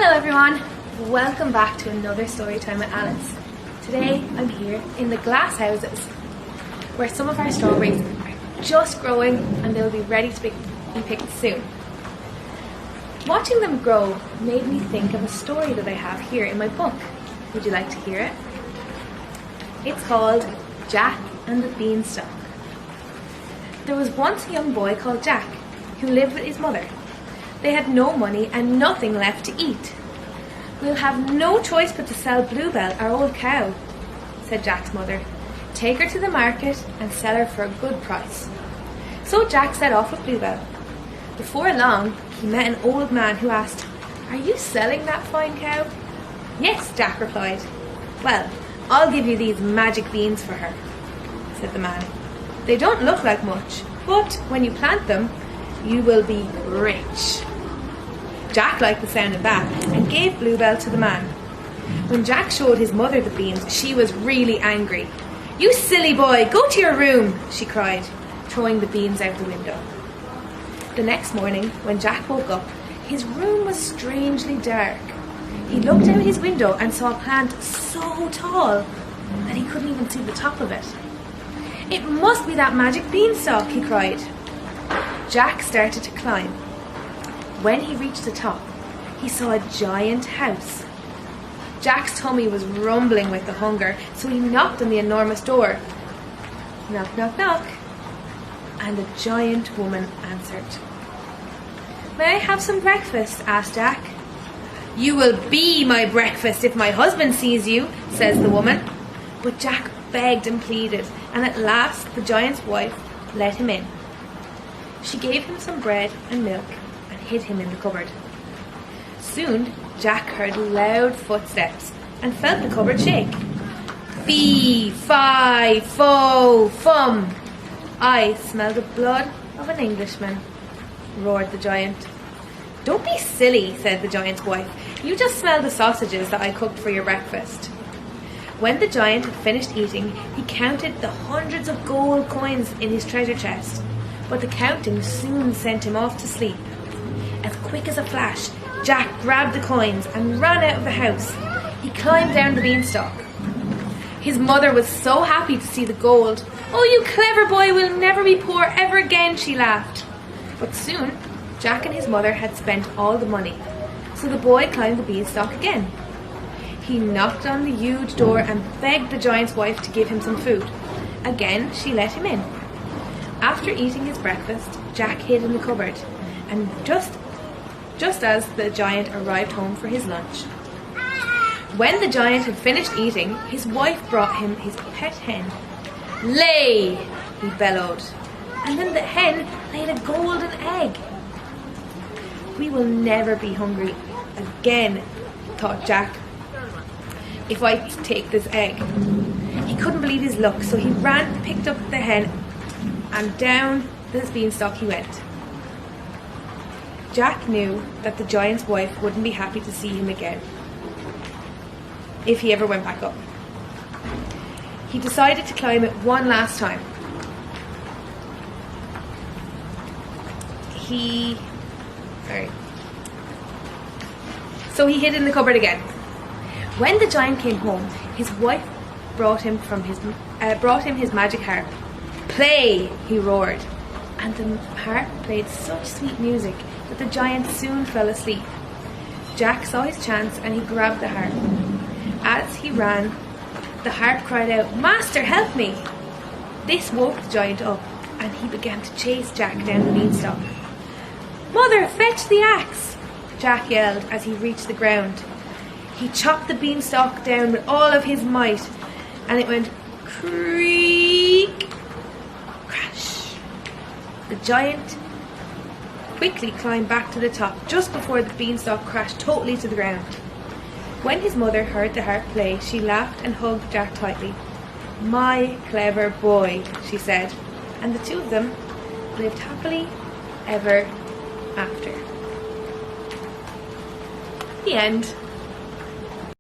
Hello everyone, welcome back to another story time with Alice. Today I'm here in the glass houses where some of our strawberries are just growing and they'll be ready to be picked soon. Watching them grow made me think of a story that I have here in my book. Would you like to hear it? It's called Jack and the Beanstalk. There was once a young boy called Jack who lived with his mother. They had no money and nothing left to eat. "We'll have no choice but to sell Bluebell, our old cow," said Jack's mother. "Take her to the market and sell her for a good price." So Jack set off with Bluebell. Before long, he met an old man who asked, "Are you selling that fine cow?" "Yes," Jack replied. "Well, I'll give you these magic beans for her," said the man. "They don't look like much, but when you plant them, you will be rich." Jack liked the sound of that and gave Bluebell to the man. When Jack showed his mother the beans, she was really angry. "You silly boy, go to your room," she cried, throwing the beans out the window. The next morning, when Jack woke up, his room was strangely dark. He looked out his window and saw a plant so tall that he couldn't even see the top of it. "It must be that magic beanstalk," he cried. Jack started to climb. When he reached the top, he saw a giant house. Jack's tummy was rumbling with the hunger, so he knocked on the enormous door. Knock, knock, knock. And a giant woman answered. "May I have some breakfast?" asked Jack. "You will be my breakfast if my husband sees you," says the woman. But Jack begged and pleaded, and at last the giant's wife let him in. She gave him some bread and milk and hid him in the cupboard. Soon Jack heard loud footsteps and felt the cupboard shake. "Fee, fi, fo, fum. I smell the blood of an Englishman," roared the giant. "Don't be silly," said the giant's wife. "You just smell the sausages that I cooked for your breakfast." When the giant had finished eating, he counted the hundreds of gold coins in his treasure chest. But the counting soon sent him off to sleep. As quick as a flash, Jack grabbed the coins and ran out of the house. He climbed down the beanstalk. His mother was so happy to see the gold. "Oh, you clever boy, we'll never be poor ever again," she laughed. But soon, Jack and his mother had spent all the money, so the boy climbed the beanstalk again. He knocked on the huge door and begged the giant's wife to give him some food. Again, she let him in. After eating his breakfast, Jack hid in the cupboard, and just as the giant arrived home for his lunch. When the giant had finished eating, his wife brought him his pet hen. "Lay!" he bellowed, and then the hen laid a golden egg. "We will never be hungry again," thought Jack, "if I take this egg." He couldn't believe his luck, so he ran, picked up the hen, and down the beanstalk he went. Jack knew that the giant's wife wouldn't be happy to see him again if he ever went back up. He decided to climb it one last time. So he hid in the cupboard again. When the giant came home, his wife brought him his magic harp. "Play!" he roared, and the harp played such sweet music that the giant soon fell asleep. Jack saw his chance and he grabbed the harp. As he ran, the harp cried out, "Master, help me!" This woke the giant up, and he began to chase Jack down the beanstalk. "Mother, fetch the axe!" Jack yelled as he reached the ground. He chopped the beanstalk down with all of his might, and it went creak. The giant quickly climbed back to the top just before the beanstalk crashed totally to the ground. When his mother heard the harp play, she laughed and hugged Jack tightly. "My clever boy," she said, and the two of them lived happily ever after. The end.